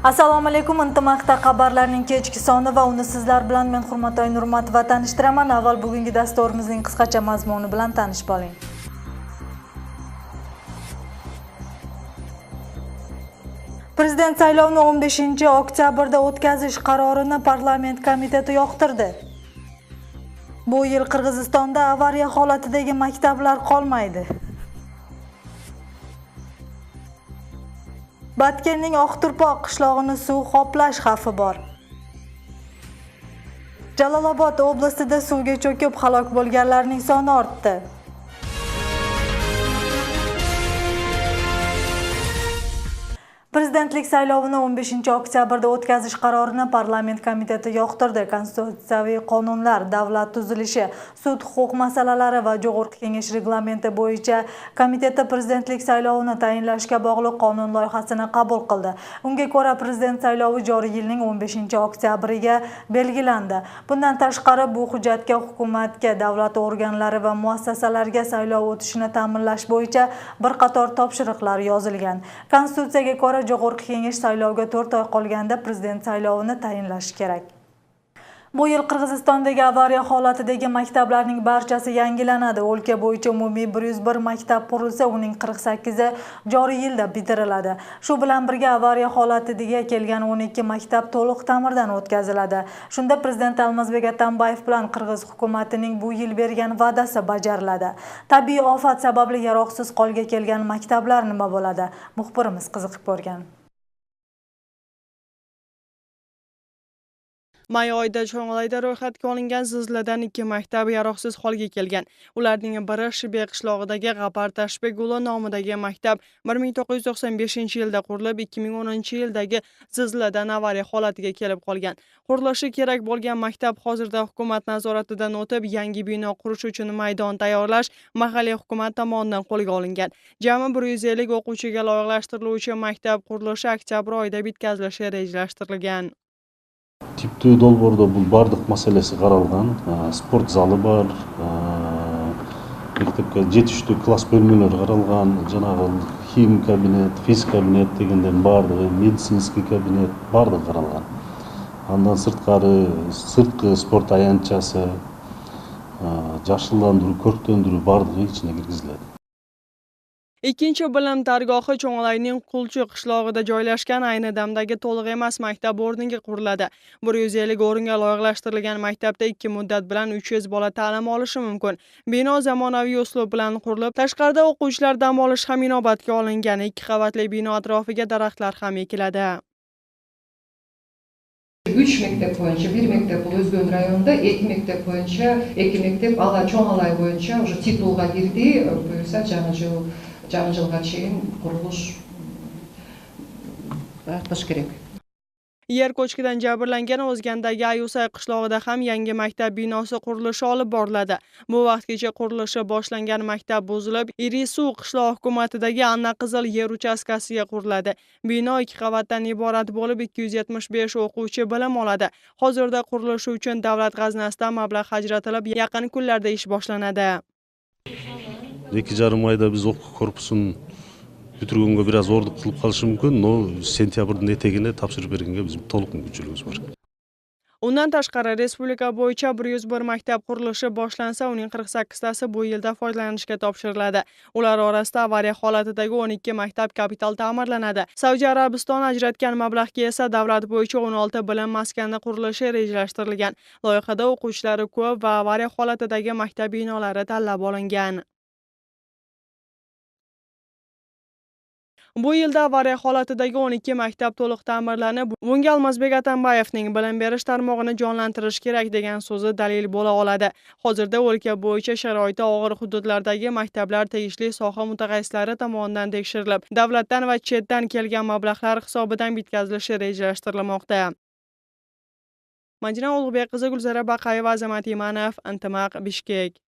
Assalomu alaykum, Intimaqda xabarlarning kechki soni va uni sizlar bilan men Hurmatoy Nurmatova tanishtiraman. Avval bugungi dasturimizning qisqacha mazmuni bilan tanishib oling. Prezident saylovini 15-oktyabrda o'tkazish qarorini parlament komiteti yoqtirdi. Bu yil Qirg'izistonda avariya holatidagi maktablar qolmaydi. Batkenning Oqturpoq qishlog'ini suv qoplash xavfi bor. Jalolobod oblastida suvga cho'kib halok bo'lganlarning soni ortdi. Prezidentlik saylovini 15-oktyabrda o'tkazish qarorini parlament komiteti yoqtirdi. Konstitutsiyaviy qonunlar, davlat tuzilishi, sud huquq masalalari va Jo'g'org'i Kengash reglamenti bo'yicha komiteti prezidentlik saylovini tayinlashga bog'liq qonun loyihasini qabul qildi. Unga ko'ra prezident saylovi joriy yilning 15-oktyabriga belgilandi. Bundan tashqari bu hujjatga hukumatga, davlat organlari va muassasalarga saylov o'tishini ta'minlash bo'yicha bir qator topshiriqlar yozilgan. Konstitutsiyaga ko'ra Jo'g'org'i Kengash saylovga 4 oy qolganda prezident saylovini tayinlashi kerak. Bu yil Qirg'izistondagi avariya holatidagi maktablarning barchasi yangilanadi. O'lka bo'yicha umumiy 101 maktab qurilsa, uning 48i joriy yilda bitiriladi. Shu bilan birga avariya holatidagi kelgan 12 maktab to'liq ta'mirdan o'tkaziladi. Shunda prezident Almazbek Atambayev bilan Qirg'iz hukumatining bu yil bergan va'dasi bajariladi. Tabiiy ofat sababli yaroqsiz holga kelgan maktablar nima bo'ladi? Muxbirimiz qiziqib ko'rgan. May oyida Cho'ng'layda ro'yxatga olingan zilziladan 2 maktab yaroqsiz holga kelgan. Ularning biri Shibe qishlog'idagi G'apar Tashbeguli nomidagi maktab 1995-yilda qurilib, 2010-yildagi zilziladan avariya holatiga kelib qolgan. Qurilishi kerak bo'lgan maktab hozirda hukumat nazoratidan o'tib, yangi bino qurish uchun maydon tayyorlash mahalliy hukumat tomonidan qo'lga olingan. Jami 150 o'quvchiga loyihalashtiriluvchi maktab qurilishi oktyabr oyida bitkazilishi rejalashtirilgan. Типтүү долбоордо бул бардык маселеси каралган. Спорт залы бар, мектепке жетиштүү класс бөлмөлөрү каралган, жанагы хим кабинет, физик кабинет дегендердин бардыгы, медицинский кабинет бардыгы каралган. Андан сырткы спорт аянтчасы, жашылдандыруу, көрктөндүрүү бардыгы ичине киргизилет. Ikkinchi bilim dargohi Cho'ng'layning Qulchi qishlog'ida joylashgan ayni damdagi to'liq emas maktab o'rniga quriladi. 150 o'ringa loyihalashtirilgan maktabda 2 muddat bilan 300 bola ta'lim olishi mumkin. Bino zamonaviy uslub bilan qurilib, tashqarida o'quvchilar dam olish ham inobatga olingan. 2 qavatli bino atrofiga daraxtlar ham ekiladi. 3 mektab boyunca, 1 mektab bu Özgön rayonunda, 2 mektab boyunca, 2 mektab ala Cho'ng'lay boyunca уже titulga girdi. Buyursa жаңы жылга чейин qurilish boshlash kerak. Yer ko'chkidan jabrlangan O'zgandagi Ayusay qishlog'ida ham yangi maktab binosi qurilishi olib boriladi. Bu vaqtgacha qurilishi boshlangan maktab buzilib, Irisu qishloq hukumatidagi Anna Qizil yer uchastkasiga quriladi. Bino 2 qavatdan iborat bo'lib, 275 o'quvchi bilim oladi. Hozirda qurilishi uchun davlat g'aznasidan mablag' ajratilib, yaqin kunlarda ish boshlanadi. 2,5 ayda biz o'quv korpusун бүтүргөнгө бир аз оорлук кылып калышы мүмкүн, но сентябрдын этегине тапшырып бергенге биздин толук мүмкүнчүлүгүбүз бар. Undan tashqari respublika bo'yicha 101 maktab qurilishi boshlansa, uning 48tasi bu yilda foydalanishga topshiriladi. Ular orasida avariya holatidagi 12 maktab kapital ta'mirlanadi. Saudiya Arabistoni ajratgan mablag'ga esa davlat bo'yicha 16 bilim maskani qurilishi rejalashtirilgan. Loyihada o'quvchilari ko'p va avariya holatidagi maktab binolari tanlab olingan. Bu yilda avariya holatidagi 12 maktab to'liq ta'mirlanib, bunga Almazbek Atambayevning bilim berish tarmog'ini jonlantirish kerak degan so'zi dalil bo'la oladi. Hozirda o'lka bo'yicha sharoiti og'ir hududlardagi maktablar tegishli soha mutaxassislari tomonidan tekshirilib, davlatdan va chetdan kelgan mablag'lar hisobidan bitkazilishi rejalashtirilmoqda. Madina Ulug'bek, Gulzara Baqayeva, Azamat Imanov, Intimaq, Bishkek.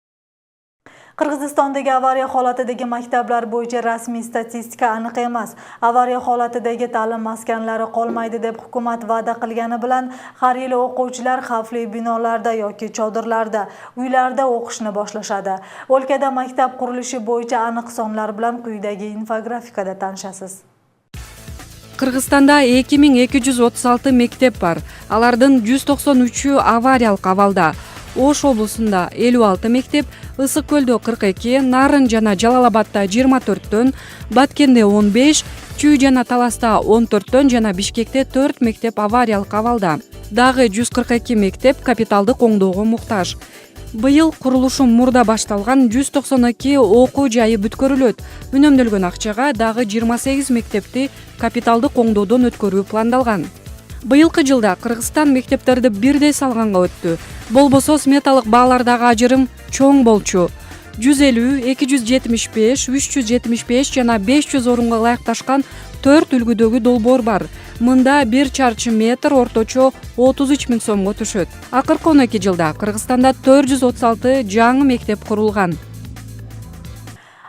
Qirg'izistondagi avariya holatidagi maktablar bo'yicha rasmiy statistika aniq emas. Avariya holatidagi ta'lim maskanlari qolmaydi deb hukumat va'da qilgani bilan har yili o'quvchilar xavfli binolarda yoki chodirlarda, uylarda o'qishni boshlashadi. O'lkada maktab qurilishi bo'yicha aniq sonlar bilan quyidagi infografikada tanishasiz. Кыргызстанда 2236 мектеп бар. Алардын 193-ü авариялык абалда. Ош облусунда 56 мектеп, Ысык көлдө 42, Нарын жана Жалал-Абадда 24төн, Баткенде 15, Чүй жана Таласта 14төн жана Бишкекте 4 мектеп авариялык абалда. Дагы 142 мектеп капиталдык оңдоого муктаж. Быйыл курулушу мурда башталган 192 окуу жайы бүткөрүлөт. Үнөмдөлгөн акчага дагы 28 мектепти капиталдык оңдоодон өткөрүү пландалган. Быйылкы жылда Кыргызстан мектептерди бирдей салганга өттү. Болбосо сметалык баалардагы ажырым чоң болчу. 150, 275, 375 жана 500 орунга ылайыкташкан 4 үлгүдөгү долбоор бар. Мында 1 чарчы метр орточо 33 000 сомго түшөт. Акыркы 12 жылда Кыргызстанда 436 жаңы мектеп курулган.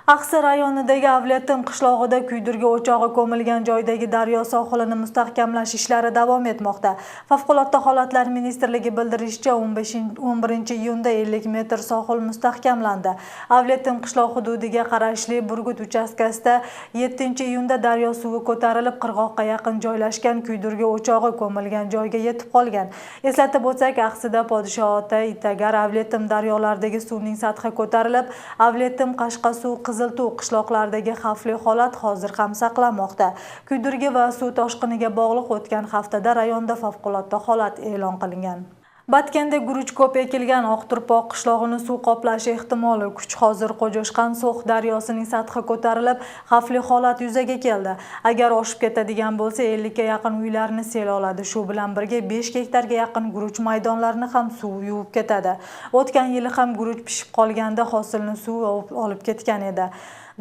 Аксы районидagi Avletim qishlog'ida kuydirgi o'chog'i ko'milgan joydagi daryo sohilini mustahkamlash ishlari davom etmoqda. Favqulodda holatlar ministrligi bildirishicha 11-iyunda 50 metr sohil mustahkamlandi. Avletim qishloq hududiga qarashli Burgut uchastkasida 7-iyunda daryo suvi ko'tarilib qirg'oqqa yaqin joylashgan kuydirgi o'chog'i ko'milgan joyga yetib qolgan. Eslatib o'tsak, Aqsida Podshohota, Itagar, Avletim daryolaridagi suvning sathi ko'tarilib, Avletim, Qashqasuv, Qiziltuv qishloqlaridagi xavfli holat hozir ham saqlanmoqda. Kuydirgi va suv toshqiniga bog'liq o'tgan haftada rayonda favqulodda holat e'lon qilingan. Batkenda guruch ko'p ekilgan Oqturpoq qishlog'ini suv qoplashi ehtimoli kuch. Hozir Qo'joshqan So'x daryosining sathi ko'tarilib, xavfli holat yuzaga keldi. Agar oshib ketadigan bo'lsa, 50 ga yaqin uylarni sel oladi. Shu bilan birga 5 gektarga yaqin guruch maydonlarini ham suv yuvib ketadi. O'tgan yili ham guruch pishib qolganda hosilni suv olib ketgan edi.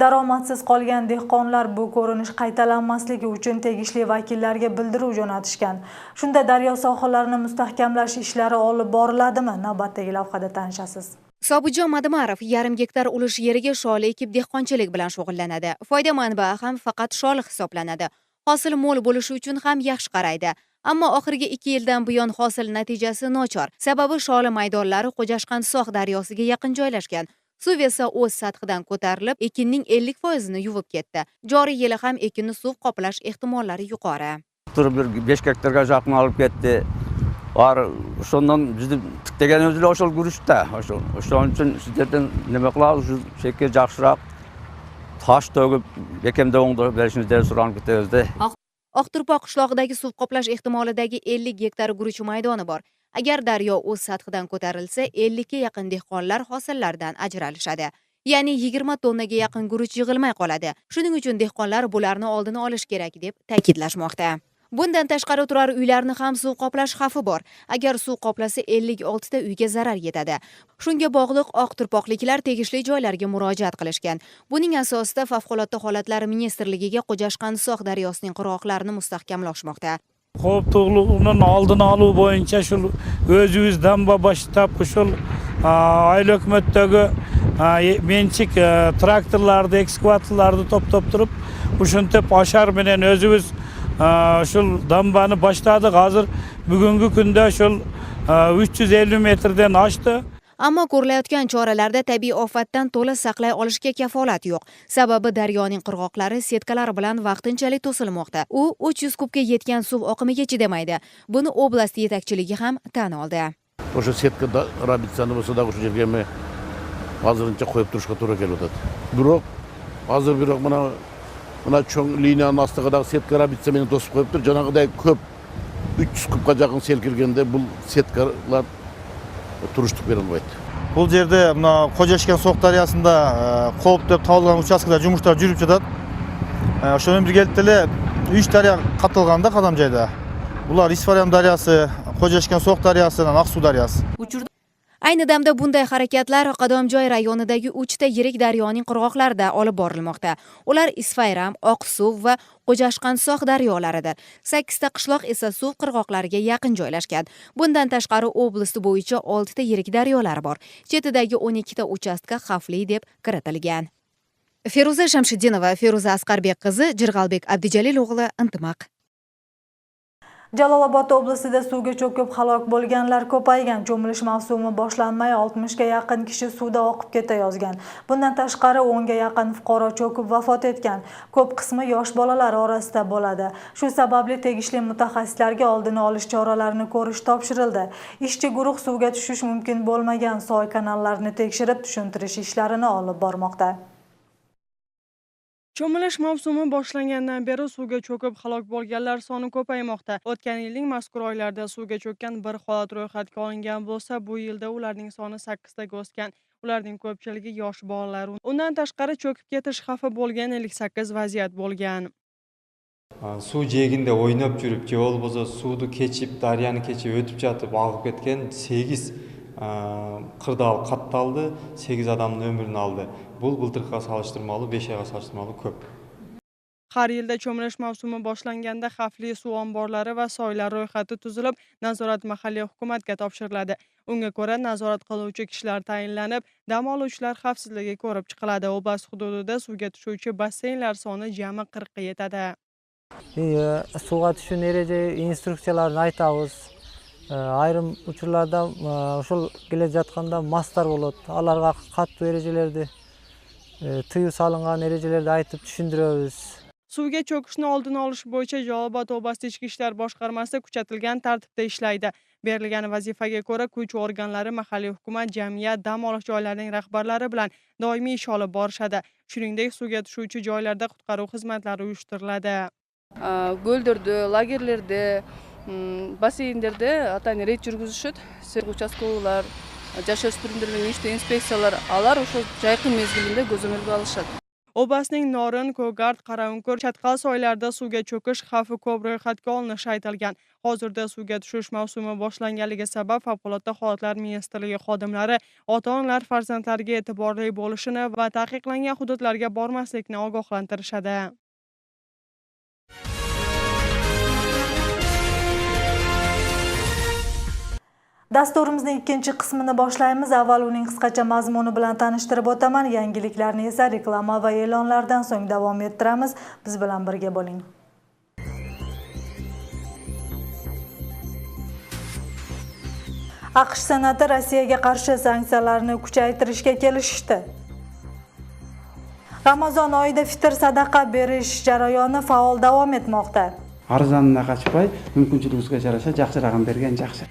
Daromadsiz qolgan dehqonlar bu ko'rinish qaytalanmasligi uchun tegishli vakillarga bildiruv jo'natishgan. Shunda daryo sohillarini mustahkamlash ishlari olib boriladimi? Navbatdagi lavhada tanishasiz. Sobitjon Madimarov yarim gektar ulush yeriga sholi ekib dehqonchilik bilan shug'ullanadi. Foyda manbai ham faqat sholi hisoblanadi. Hosil mo'l bo'lishi uchun ham yaxshi qaraydi. Ammo oxirgi 2 yildan buyon hosil natijasi nochor. Sababi sholi maydonlari Qo'jashqan So'x daryosiga yaqin joylashgan. Suv esa o'z sathidan ko'tarilib, ekinning 50% yuvib ketdi. Joriy yili ham ekinni suv qoplash ehtimollari yuqori. Turib 5 gektarga yaqin olib ketdi. Var, shundan bizni tikdegan o'zlar o'shal guruchda. O'shaning uchun sizlardan nima qilamiz? Shu shekil yaxshiroq tosh to'gib, bekemda o'ngdirib berishingizni so'rab ketdi. Oqturpoq qishlog'idagi suv qoplash ehtimolidagi 50 gektar guruch maydoni bor. Agar daryo o'z sathidan ko'tarilsa, 50 ga yaqin dehqonlar hosillardan ajralishadi. Ya'ni 20 tonnaga yaqin guruch yig'ilmay qoladi. Shuning uchun dehqonlar bularni oldini olish kerak deb ta'kidlashmoqda. Bundan tashqari turar uylarni ham suv qoplash xavfi bor. Agar suv qoplasa 56 ta uyga zarar yetadi. Shunga bog'liq oqturpoqliklar tegishli joylarga murojaat qilishgan. Buning asosida favqulodda holatlar ministrligiga Qo'jashqan So'x daryosining qirg'oqlarini mustahkamlashmoqda. Qo'ptuqluğunun aldını alu boyunca şu özümüzden başlap şu aile hükümetteki mençik traktörlerde, ekskavatorlarda top durup uşuntep aşar menen özümüz şu dambanı başladık. Hazır bugünkü günde şu 350 metreden aştı. Ammo ko'rilayotgan choralarda tabiiy ofatdan to'la saqlay olishga kafolat yo'q. Sababi daryoning qirg'oqlari setkalar bilan vaqtinchalik to'silmoqda. U 300 kubga yetgan suv oqimiga chidamaydi. Buni oblast yetakchiligi ham tan oldi. O'sha setka rabitsani bo'lsa da o'sha yerga men hozircha qo'yib turishga to'g'ri kelyapti. Biroq mana cho'ng liniyaning ostidagi setka rabitsa meni to'sib qo'yibdi. Janag'iday ko'p 300 kubga yaqin sel kelganda bu setkalar turuştuk verilmeydi. Bu yerde Qo'jashqan So'x daryosida qo'p deb topilgan uchastkada жұмыштар жүріп жатады. Shundan birgalikda 3 daryo qatilganda qadam joyda. Bular Isfaryam daryosi, Qo'jashqan So'x daryosi va Aqsuv daryosi. Ayni damda bunday harakatlar Qadomjoy rayonidagi 3 ta yirik daryoning qirg'oqlarida olib borilmoqda. Ular Isfayram, Oqsuv va Qo'jashqan So'x daryolaridir. 8 ta qishloq esa suv qirg'oqlariga yaqin joylashgan. Bundan tashqari oblast bo'yicha 6 ta yirik daryolar bor. Chetidagi 12 ta uchastka xavfli deb kiritilgan. Feruza Shamshiddinova, Feruza Asqarbek qizi, Jirg'albek Abdijalil o'g'li, Intimaq. Jalolobod oblasida suvga cho'kib halok bo'lganlar ko'paygan. Cho'milish mavsumi boshlanmay 60 ga yaqin kishi suvda oqib ketayozgan. Bundan tashqari 10 ga yaqin fuqaro cho'kib vafot etgan. Ko'p qismi yosh bolalar orasida bo'ladi. Shu sababli tegishli mutaxassislarga oldini olish choralarini ko'rish topshirildi. Ishchi guruh suvga tushish mumkin bo'lmagan soy kanallarni tekshirib tushuntirish ishlarini olib bormoqda. Cho'milish mavsumi boshlangandan beri suvga cho'kib halok bo'lganlar soni ko'paymoqda. O'tgan yilning mazkur oylarda suvga cho'kkan bir holat ro'yxatga olingan bo'lsa, bu yilda ularning soni 8 taga o'sgan. Ularning ko'pchiligi yosh bolalar. Undan tashqari cho'kib ketish xavfi bo'lgan 58 vaziyat bo'lgan. Suv jeginde o'ynab yurib, je bo'lmasa suvni kechib, daryani kechib o'tib жатып og'ib ketgan 8 qırdal qattaldi, 8 odamning ömrünü aldı. Bu былтыркыга салыштырмалуу 5 ayga салыштырмалуу ko'p. Har yilda cho'milish mavsumi boshlanganda xavfli suv omborlari va soylar ro'yxati tuzilib, nazorat mahalliy hukumatga topshiriladi. Unga ko'ra nazorat qiluvchi kishilar tayinlanib, dam oluvchilar xavfsizligi ko'rib chiqiladi. Oblast hududida suvga tushuvchi basseynlar soni jami 40 ga yetadi. Suvga tushush ereje instruksiyalarini aytamiz. Ayrim uchurlarda ошол келе жатканда мастар болот. Аларга каттуу эрежелерди, тыюу салынган эрежелерди айтып түшүндүрөбүз. Suvga cho'kishni oldini olish bo'yicha Jalolobod oblasti ichki ishlar boshqarmasi kuchatilgan tartibda ishlaydi. Berilgan vazifaga ko'ra kuch organlari, mahalliy hukumat, jamiyat, dam olish joylarining rahbarlari bilan doimiy ish olib borishadi. Shuningdek, suvga tushuvchi joylarda qutqaruv xizmatlari uyushtiriladi. Ko'llarda, lagerlarda, baseynlerde atayın reyt жүргүзүшөт. Участкалар, жаш өспүрүмдөр менен иште инспекциялар алар ошо жайкы мезгилинде көзөмөлгө алышат. Oblastning Norin, Ko'gard, Qaraunkur, Chatqal soylarida suvga cho'kish xavfi ko'p ro'yxatga olinishi aytilgan. Hozirda suvga tushish mavsumi boshlanganligi sabab favqulodda holatlar ministrligi xodimlari ota-onalar farzandlariga e'tiborli bo'lishini va taqiqlangan hududlarga bormaslikni ogohlantirishadi. Dasturimizning ikkinchi qismini boshlaymiz. Avval uning qisqacha mazmuni bilan tanishtirib o'taman. Yangiliklarni esa reklama va e'lonlardan so'ng davom ettiramiz. Biz bilan birga bo'ling. AQSh Senati Rossiyaga qarshi sanksiyalarni kuchaytirishga kelishdi. Ramazon oyida fitr sadaqa berish jarayoni faol davom etmoqda. Arzondan qochmay, mumkinchiligimizga yarasha yaxshi raqam bergan yaxshi.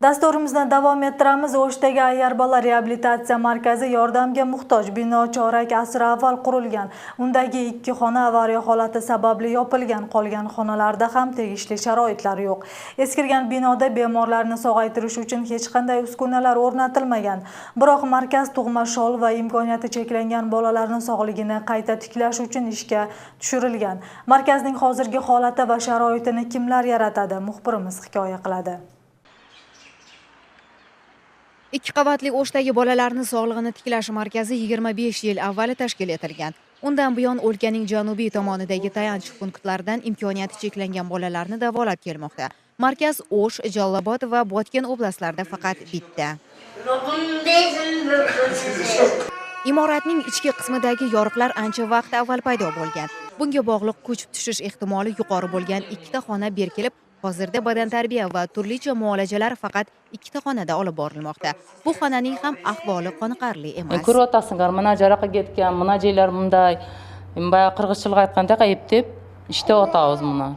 Dasturimizni davom ettiramiz. O'shdagi Ayarbola reabilitatsiya markazi yordamga muhtoj. Bino chorak asr avval qurilgan. Undagi 2 xona avariya holati sababli yopilgan. Qolgan xonalarda ham tegishli sharoitlar yo'q. Eskirgan binoda bemorlarni sog'aytirish uchun hech qanday uskunalar o'rnatilmagan. Biroq markaz tug'ma shol va imkoniyati cheklangan bolalarning sog'ligini qayta tiklash uchun ishga tushirilgan. Markazning hozirgi holati va sharoitini kimlar yaratadi? Muxbirimiz hikoya qiladi. 2 qavatli O'shdagi bolalarni sog'lig'ini tiklash markazi 25 yil avval tashkil etilgan. Undan buyon o'lkaning janubiy tomonidagi tayanch punktlaridan imkoniyati cheklangan bolalarni davolab kelmoqda. Markaz O'sh, Jalolobod va Botken oblastlarida faqat bitta. Imoratning ichki qismidagi yoriqlar ancha vaqt avval paydo bo'lgan. Bunga bog'liq ko'chib tushish ehtimoli yuqori bo'lgan 2 ta xona berkilib, hozirda badan tarbiya va turlicha muolajalar faqat 2 ta xonada olib borilmoqda. Bu xonaning ham ahvoli qoniqarli emas. Ko'ryapsizlar, mana jaraqa ketgan, mana joylar bunday, bayaq qirg'izchilik aytgandek aytib, ishda o'tamiz buni.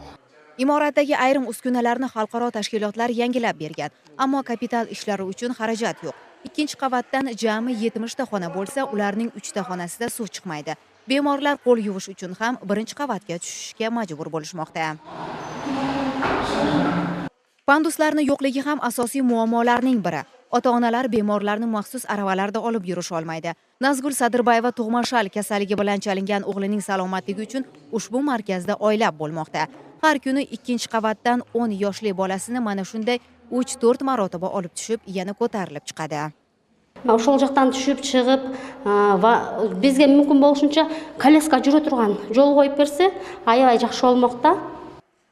Imoratdagi ayrim uskunalarni xalqaro tashkilotlar yangilab bergan, ammo kapital ishlari uchun xarajat yo'q. Ikkinchi qavatdan jami 70 ta xona bo'lsa, ularning 3 ta xonasida suv chiqmaydi. Bemorlar qo'l yuvish uchun ham birinchi qavatga tushishga majbur bo'lishmoqda. Panduslarning yo'qligi ham asosiy muammolarning biri. Ota-onalar bemorlarni maxsus aravalarda olib yurish olmaydi. Nazgul Sadirbayeva tug'ma-shal kasalligi bilan chalingan o'g'lining salomatligi uchun ushbu markazda oylab bo'lmoqda. Har kuni ikkinchi qavatdan 10 yoshli bolasini mana shunday 3-4 marotaba olib tushib, yana ko'tarilib chiqadi. Ошол жактан түшүп чыгып va bizga mumkin bo'lishuncha koляска жүрө турган жол коюп берсе, аябай жакшы болмокта.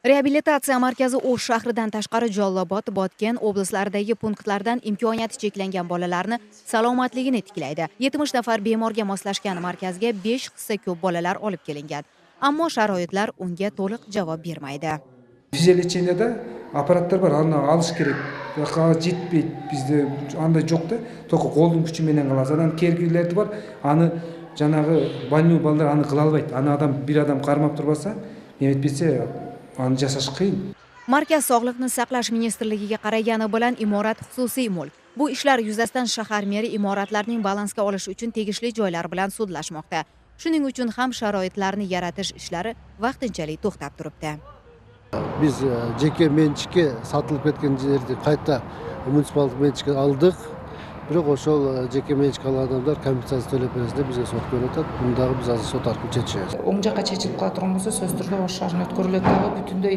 Reabilitatsiya markazi O'sh shahridan tashqari Jallobod, Botken oblaslaridagi punktlardan imkoniyati cheklangan bolalarni salomatligini tiklaydi. 70 nafar bemorga moslashgan markazga 5 hissa ko'p bolalar olib kelingan. Ammo sharoitlar unga to'liq javob bermaydi. Fiziologiyada apparatlar bor, uni olish kerak. Yo'qqa yetmaydi. Bizda андай жоқ да, только qo'lning kuchi bilan qilasiz. Adam kergilar bor, ani janag'i больной bolalar ani qila olmaydi. Ani adam bir adam qarmab tursa, nemitbetse ani jasash qiyin. Markaz Sog'liqni saqlash ministrligiga qaragani bilan imorat xususiy mulk. Bu ishlar yuzasidan shahar meri imoratlarning balansga olish uchun tegishli joylar bilan sudlashmoqda. Shuning uchun ham sharoitlarni yaratish ishlari vaqtinchalik to'xtab turibdi. Biz jeke menchikka satılып ketken жерди qayta munisipalдык menchikке aldık. Biroq ошол жеке менчик алган адамдар компенсация төлөп беребиз деп бизге сот көрүп атат. Бундагы биз азыр сот аркылуу чечебиз. Оң жакка чечилип кала турган болсо, сөз түрдө Ош шаарына өткөрүлөт дагы бүтүндөй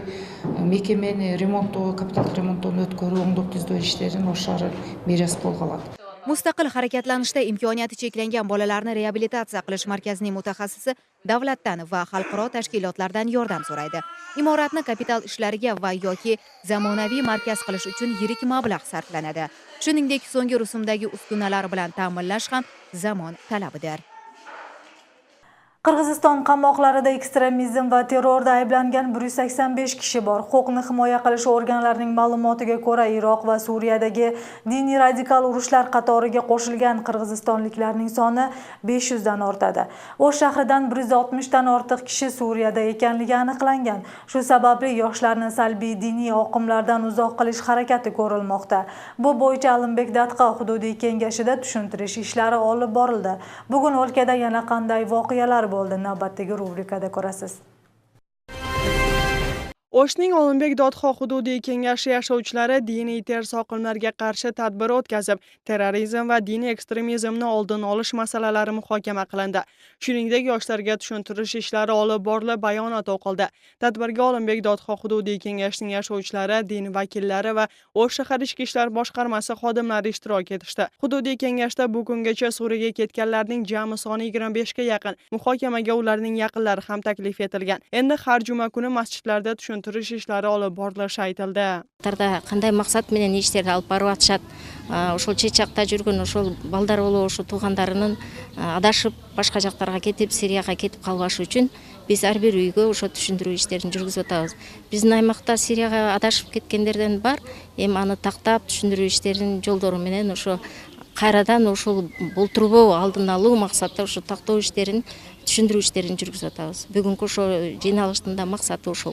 мекемени ремонттоо, капиталдык ремонттоону өткөрүү, оңдоп түздөө иштерин Ош шаары мэриясы колго алат. Mustaqil harakatlanishda imkoniyati cheklangan bolalarni reabilitatsiya qilish markazining mutaxassisi davlatdan va xalqaro tashkilotlardan yordam so'raydi. Imoratni kapital ishlariga va yoki zamonaviy markaz qilish uchun yirik mablag' sarflanadi. Shuningdek, so'nggi rusumdagi uskunalar bilan ta'minlash ham zamon talabidir. Qirg'iziston qamoqlarida ekstremizm va terrorda ayblangan 185 kishi bor. Huquqni himoya qilish organlarining ma'lumotiga ko'ra, Iroq va Suriyadagi diniy radikal urushlar qatoriga qo'shilgan qirg'izistonliklarning soni 500 dan ortadi. O'sh shahridan 160 dan ortiq kishi Suriyada ekanligi aniqlangan. Shu sababli yoshlarni salbiy diniy oqimlardan uzoq qilish harakati ko'rilmoqda. Bu bo'yicha Alimbek Dadqa hududiy kengashida tushuntirish ishlari olib borildi. Bugun o'lkada yana qanday voqealar bo'ldi, navbatdagi rubrikada ko'rasiz. O'shning Alimbek Dadqa hududiy kengashi yashovchilari diniy ters oqimlarga qarshi tadbir o'tkazib, terrorizm va diniy ekstremizmni oldini olish masalalari muhokama qilindi. Shuningdek, yoshlarga tushuntirish ishlari olib borilib, bayonot o'qildi. Tadbirga Alimbek Dadqa hududiy kengashining yashovchilari, din vakillari va O'sh shahar ichki ishlar boshqarmasi xodimlari ishtirok etishdi. Hududiy kengashda bu kungacha Suriyaga ketganlarning jami soni 25 ga yaqin. Muhokamaga ularning yaqinlari ham taklif etilgan. Endi har juma kuni masjidlarda tushuntirish ishlari olib borilishi aytildi. Qanday maqsad менен иштерди алып барып атышат. Ошол чечакта жүргөн ошол балдар болобу, ошо туугандарынын адашып башка жактарга кетип, Сирияга кетип калбашы үчүн биз ар бир үйгө ошо түшүндүрүү иштерин жүргүзүп атабыз. Биздин аймакта Сирияга адашып кеткендерден бар, эми аны тактап түшүндүрүү иштерин жолдору менен ошо кайрадан ошол болтурбоо алдын алуу максатта ошо тактоо иштерин, түшүндүрүү иштерин жүргүзүп атабыз. Бүгүнкү ошо жыйналыштын да максаты ошол.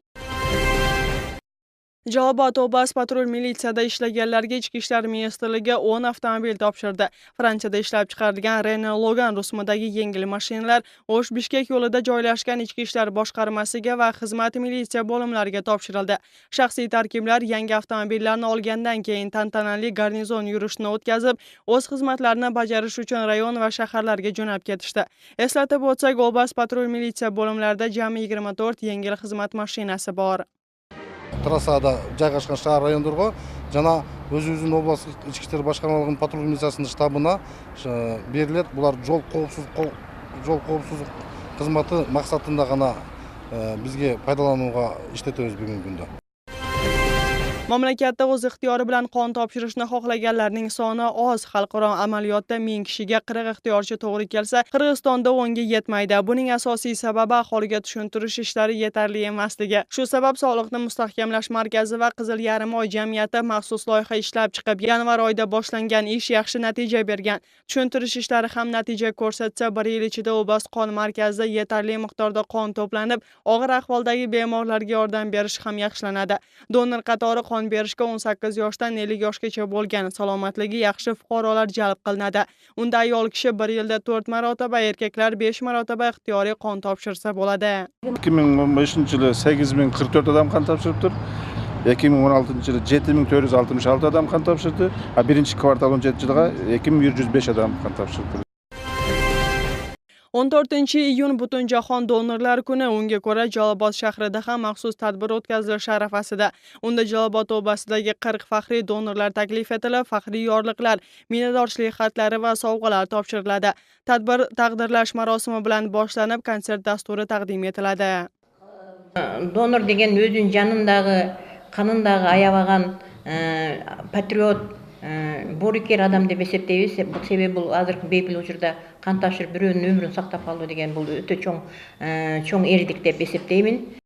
Jalobod oblast patrul militsiyada ishlaganlarga Ichki ishlar ministrligi 10 avtomobil topshirdi. Fransiyada ishlab chiqarilgan Renault Logan rusumidagi yengil mashinalar O'sh Bishkek yo'lida joylashgan Ichki ishlar boshqarmasiga va xizmat militsiya bo'limlariga topshirildi. Shaxsiy tarkiblar yangi avtomobillarni olgandan keyin tantanali garnizon yurishini o'tkazib, o'z xizmatlarini bajarish uchun rayon va shaharlarga jo'nab ketishdi. Eslatib o'tsak, oblast patrul militsiya bo'limlarida jami 24 yengil xizmat mashinasi bor. Трассада жайгашкан шаар райондорго жана өзүбүздүн областтык ички иштер башкармалыгынын патруль милициясынын штабына берилет. Булар жол коопсуздук кызматы максатында гана бизге пайдаланууга иштетебиз бүгүнкү күндө. Mamlakatda o'z ixtiyori bilan qon topshirishni xohlaganlarning soni oz. Xalqaro amaliyotda 1000 kishiga 40 ixtiyorchi to'g'ri kelsa, Qirg'izistonda 10 ga yetmaydi. Buning asosiy sababi aholiga tushuntirish ishlari yetarli emasligi. Shu sabab Sog'liqni mustahkamlash markazi va Qizil yarim oy jamiyati maxsus loyiha ishlab chiqib, yanvar oyida boshlangan ish yaxshi natija bergan. Tushuntirish ishlari ham natija ko'rsatsa, 1 yil ichida oblast qon markazida yetarli miqdorda qon to'planib, og'ir ahvoldagi bemorlarga yordam berish ham yaxshilanadi. Donor qatori qon berishga 18 yoshdan 50 yoshgacha bo'lgan salomatligi yaxshi fuqarolar jalb qilinadi. Unda ayol kishi 1 yilda 4 marotaba, erkaklar 5 marotaba ixtiyoriy qon topshirsa bo'ladi. 2015-yili 8044 odam qon topshiribdir. 2016-yili 7466 odam qon topshirdi. Birinchi kvartal 17-yilga 2105 odam qon topshirdi. 14-iyun Butunjahon donorlar kuni. Unga ko'ra Jalobod shahrida ham maxsus tadbir o'tkazilishi arafasida. Unda Jalobod oblastidagi 40 faxriy donorlar taklif etilib, faxriy yorliqlar, minnatdorchilik xatlari va sovg'alar topshiriladi. Tadbir taqdirlash marosimi bilan boshlanib, konsert dasturi taqdim etiladi. Донор деген өзүнүн жанындагы, канындагы аябаган патриот, боорукер адам деп эсептейбиз. Себеби бул азыркы бейпил учурда кан тапшырып бирөөнүн өмүрүн сактап калуу деген бул өтө чоң эриндик деп эсептеймин.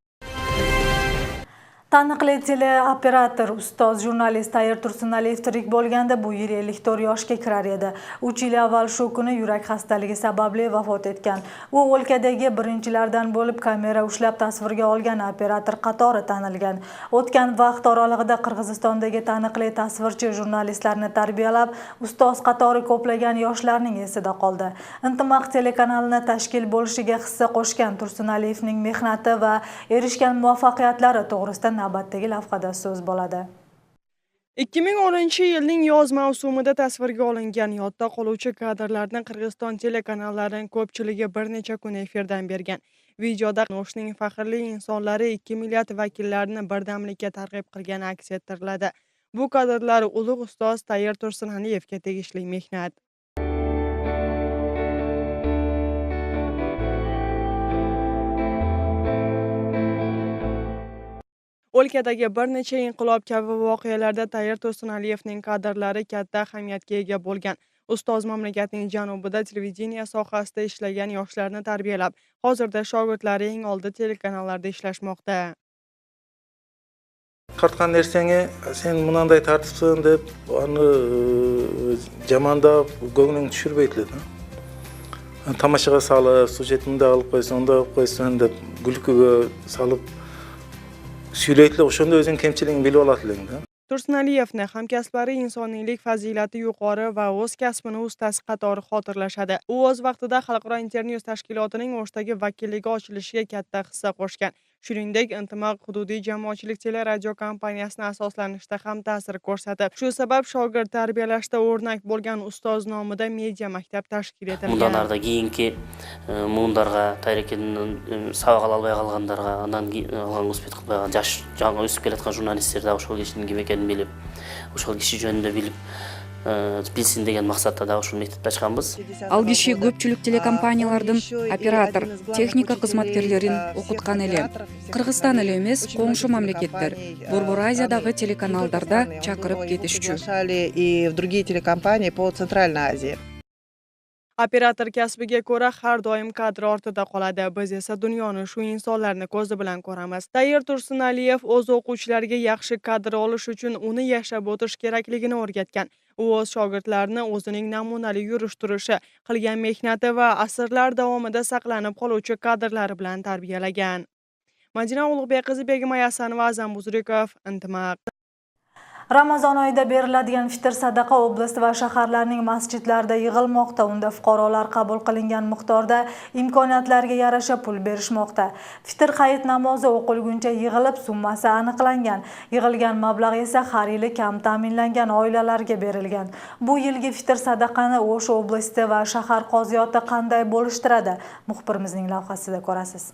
Taniqli teleoperator, ustoz jurnalist Tayir Tursunaliyev tirik bo'lganda bu yil 54 yoshga kirar edi. 3 yil avval shu kuni yurak xastaligi sababli vafot etgan. U o'lkadagi birinchilardan bo'lib kamera ushlab tasvirga olgan operator qatori tanilgan. O'tgan vaqt oralig'ida Qirg'izistondagi taniqli tasvirchi jurnalistlarni tarbiyalab, ustoz qatori ko'plagan yoshlarning esida qoldi. Intimaq telekanalini tashkil bo'lishiga hissa qo'shgan Tursunaliyevning mehnati va erishgan muvaffaqiyatlari to'g'risida navbatdagi lavhada so'z bo'ladi. 2010-yilning yoz mavsumida tasvirga olingan yodda qoluvchi kadrlarni Qirg'iziston telekanallarining ko'pchiligi bir necha kun efirdan bergan. Videoda O'shning faxrli insonlari 2 millat vakillarini birdamlikka targ'ib qilgani aks ettiriladi. Bu kadrlar ulug' ustoz Tayir Tursunaliyevga tegishli mehnat. O'lkadagi bir necha inqilob kabi voqealarda Tayir Tursunaliyevning kadrlari katta ahamiyatga ega bo'lgan. Ustoz mamlakatning janubida televideniya sohasida ishlagan yoshlarni tarbiyalab, hozirda shogirdlari eng oldi telekanallarda ishlashmoqda. Qatқан нәрсеңе сен мынандай тартыпсың деп, аны жамандап, көңіліңді түшірбейді. Тамашаға салып, сюжетіңді алып қойсын, онда алып қойсын деп, күлкіге салып сөйлейді, ошондо өзүң кемчилигин билип алат элең да. Tursunaliyevni hamkasblari insoniylik fazilati yuqori va o'z kasbini ustasi qatori xotirlashadi. U o'z vaqtida Xalqaro internews tashkilotining O'shdagi vakilligi ochilishiga katta hissa qo'shgan. Shuningdek, Intimaq hududiy jamoatchilik teleradio kompaniyasini asoslanishda ham ta'sir ko'rsatib, shu sabab shogird tarbiyalashda o'rnak bo'lgan ustoz nomida media maktab tashkil etilgan. Мындан арда кийинки муундарга, Тайрекенин сабак ала албай калгандарга, андан алган успех кылбайган жаш жаңы өсүп келаткан журналисттер да ошол кишинин ким экенин билип, ошол киши жөнүндө билип билсин деген максатта да ушул мектепти ачканбыз. Ал киши көпчүлүк телекомпаниялардын оператор, техника кызматкерлерин окуткан эле. Кыргызстан эле эмес, коңшу мамлекеттер, Борбор Азиядагы телеканалдарда чакырып кетишчү. И в другие телекомпании по Центральной Азии. Operator kasbiga ko'ra har doim kadr ortida qoladi. Biz esa dunyoni shu insonlarni ko'zi bilan ko'ramiz. Tayir Tursunaliyev o'z o'quvchilariga yaxshi kadr olish uchun uni yashab o'tish kerakligini o'rgatgan. U o'z shogirdlarini o'zining namunali yurish-turishi, qilgan mehnati va asrlar davomida saqlanib qoluvchi kadrlari bilan tarbiyalagan. Madina Ulug'bek qizi Begim Ayasanova, Azam Buzrikov, Intimaq. Ramazon oyida beriladigan fitr sadaqa oblast va shaharlarning masjidlarida yig'ilmoqda. Unda fuqarolar qabul qilingan miqdorda imkoniyatlarga yarasha pul berishmoqda. Fitr hayit namozi o'qilguncha yig'ilib, summasi aniqlangan. Yig'ilgan mablag' esa har yili kam ta'minlangan oilalarga berilgan. Bu yilgi fitr sadaqani O'sh oblasti va shahar qoziyati qanday bo'lishtiradi? Muxbirimizning lavhasida ko'rasiz.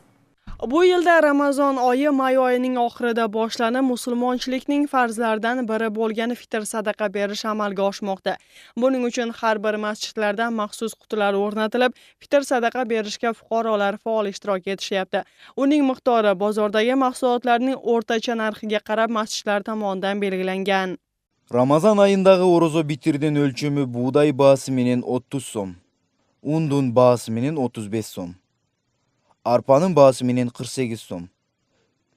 Bu yilda Ramazon oyi may oyining oxirida boshlanib, musulmonchilikning farzlaridan biri bo'lgan fitr sadaqa berish amalga oshmoqda. Buning uchun har bir masjidlarda maxsus qutilar o'rnatilib, fitr sadaqa berishga fuqarolar faol ishtirok etishyapti. Uning miqdori bozordagi mahsulotlarning o'rtacha narxiga qarab masjidlar tomonidan belgilangan. Ramazon oyindagi orozo bitirden ölçümü buğday bahası menен 30 so'm, undun bahası menен 35 so'm. Arpanın bahası menен 48 so'm.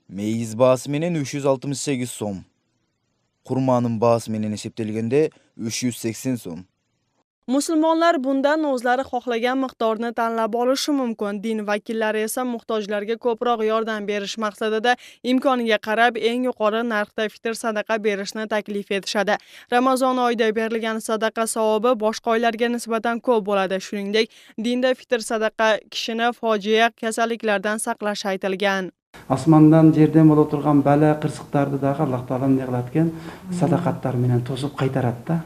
Meyiz bahası menен 368 so'm. Kurmanın bahası menен eseptelgende 380 so'm. Musulmonlar bundan o'zlari xohlagan miqdorni tanlab olishi mumkin. Din vakillari esa muhtojlarga ko'proq yordam berish maqsadida imkoniga qarab eng yuqori narxda fitr sadaqa berishni taklif etishadi. Ramazon oyida berilgan sadaqa savobi boshqa oylarga nisbatan ko'p bo'ladi. Shuningdek, dinda fitr sadaqa kishini fojia kasalliklardan saqlashi aytilgan. Osmondan yerdan bo'lib turgan bala qirsiqlarni da Alloh taolo ne qilar ekan, sadaqatlar bilan to'sib qaytaradi-da.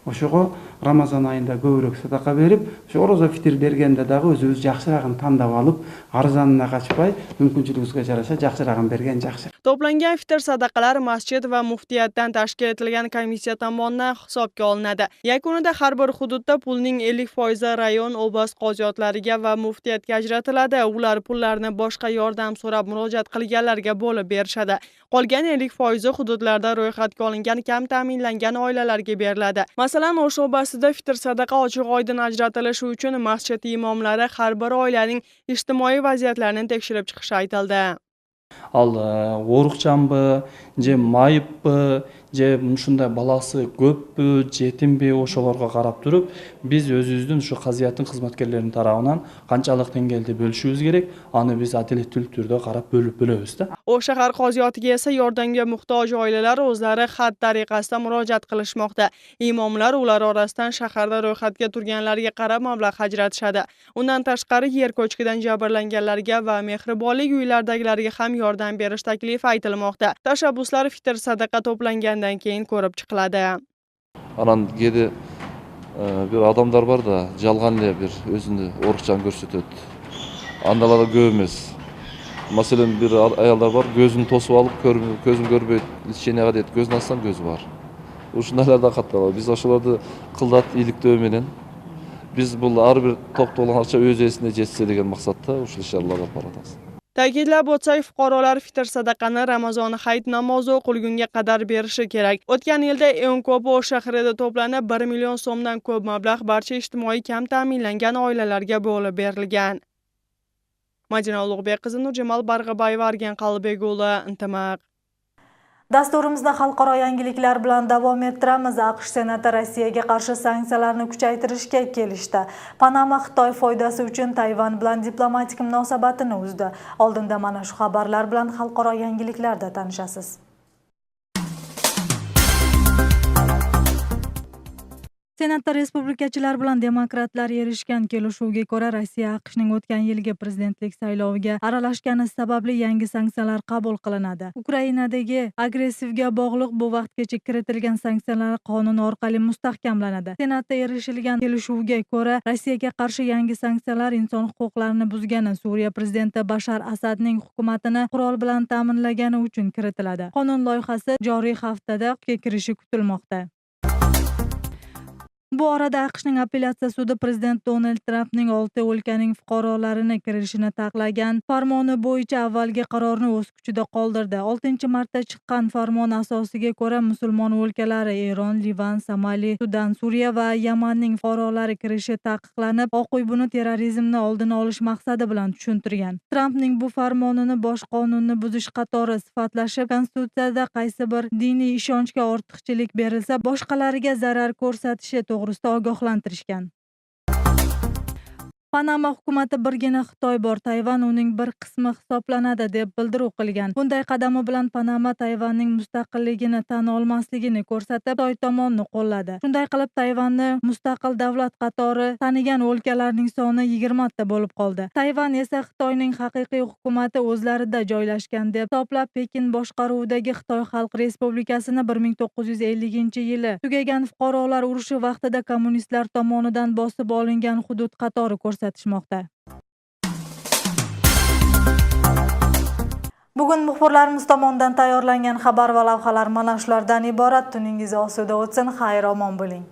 ошого Рамазан айында көбүрөөк садака берип, ошо орозо фитир бергенде дагы өзүбүз жакшырагын тандап алып, арзанына качпай, мүмкүнчүлүгүбүзгө жараша жакшырагын берген жакшы. To'plangan fitr sadaqalar masjid va muftiyatdan tashkil etilgan komissiya tomonidan hisobga olinadi. Yakunida har bir hududda pulning 50% rayon oblast qoziyotlariga va muftiyatga ajratiladi. Ular pullarni boshqa yordam so'rab murojaat qilganlarga bo'lib berishadi. Qolgan 50% hududlarda ro'yxatga olingan kam ta'minlangan oilalarga beriladi. Masalan, O'sh oblasida fitr sadaqa ochiq oydin ajratilishi uchun masjid imomlari har bir oilaning ijtimoiy vaziyatlarini tekshirib chiqishi aytildi. Ал оорукчанбы, же майыппы, же ушундай баласы көппү, жетимби ошолорго карап туруп, биз өзүбүздүн ушу казыяттын кызматкерлеринин тарабынан канчалык деңгээлде бөлүшүбүз керек, аны биз адилеттүү түрдө карап бөлөбүз да. O'sh shahar qoziyatiga esa yordamga muhtoj oilalar o'zlari xat tariqasida murojaat qilishmoqda. Imomlar ular orasidan shaharda ro'yxatga turganlarga qarab mablag' ajratishadi. Undan tashqari yer ko'chkidan jabrlanganlarga va mehribonlik uylardagilarga ham yordam berish taklifi aytilmoqda. Tashabbuslar fitr sadaqa to'plangandan keyin ko'rib chiqiladi. Анан кээде бир адамдар бар да, жалган эле бир өзүнү оорукчан көрсөтөт. Андалар көп эмес. Masalan bir ayollar var, gözünü tosup alıp, gözüm görmeyip, içine deyip, gözünü açsam gözü var. Uşunlardan katlar. Biz aşılarda kıldat iyilikte menen. Biz bu har bir to'xtovlarcha o'z esine jetse degan maqsadda ushul ishlarga baradamiz. Ta'kidlab o'tsak, fuqarolar fitr sadaqani Ramazon hayit namozi o'qilgunga qadar berishi kerak. O'tgan yilda eng ko'p O'sh shahrida to'planib 1 million so'mdan ko'p mablag' barcha ijtimoiy kam ta'minlangan oilalarga bo'lib berilgan. Madina Ulug'bek qizi Nurjamal Barg'abayeva, Argan Qalbeguli, Intimaq. Dasturimizda xalqaro yangiliklar bilan davom ettiramiz. AQSh Senati Rossiyaga qarshi sanksiyalarni kuchaytirishga kelishdi. Panama Xitoy foydasi uchun Tayvan bilan diplomatik munosabatini uzdi. Oldinda mana shu xabarlar bilan xalqaro yangiliklarda tanishasiz. Senatda respublikachilar bilan demokratlar erishgan kelishuvga ko'ra Rossiya AQShning o'tgan yilgi prezidentlik sayloviga aralashgani sababli yangi sanksiyalar qabul qilinadi. Ukrainadagi agressivga bog'liq bu vaqtgacha kiritilgan sanksiyalar qonun orqali mustahkamlanadi. Senatda erishilgan kelishuvga ko'ra Rossiyaga qarshi yangi sanksiyalar inson huquqlarini buzgani, Suriya prezidenti Bashar Asadning hukumatini qurol bilan ta'minlagani uchun kiritiladi. Qonun loyihasi joriy haftada kuchga kirishi kutilmoqda. Bu orada AQShning apellyatsiya sudi prezident Donald Trampning 6 o'lkaning fuqarolarini kirishini taqiqlagan farmoni bo'yicha avvalgi qarorni o'z kuchida qoldirdi. 6-martda chiqqan farmon asosiga ko'ra musulmon o'lkalari Eron, Livan, Somali, Sudan, Suriya va Yamanning fuqarolari kirishi taqiqlanib, Oq uy buni terrorizmni oldini olish maqsadi bilan tushuntirgan. Trampning bu farmonini bosh qonunni buzish qatori sifatlashib, konstitutsiyada qaysi bir diniy ishonchga ortiqchilik berilsa, boshqalariga zarar ko'rsatishi to'g'risida ogohlantirishgan. Panama hukumati birgina Xitoy bor, Tayvan uning bir qismi hisoblanadi deb bildiruv qilgan. Bunday qadami bilan Panama Tayvanning mustaqilligini tan olmasligini ko'rsatib, Xitoy tomonni qo'lladi. Shunday qilib Tayvanni mustaqil davlat qatori tanigan o'lkalarning soni 20 ta bo'lib qoldi. Tayvan esa Xitoyning haqiqiy hukumati o'zlarida joylashgan deb hisoblab, Pekin boshqaruvidagi Xitoy Xalq Respublikasini 1950-yili tugagan fuqarolar urushi vaqtida kommunistlar tomonidan bosib olingan hudud qatori ko'rsatishmoqda. Bugun muxbirlarimiz tomonidan tayyorlangan xabar va lavhalar mana shulardan iborat. Tuningiz osuda o'tsin, xayr omon bo'ling.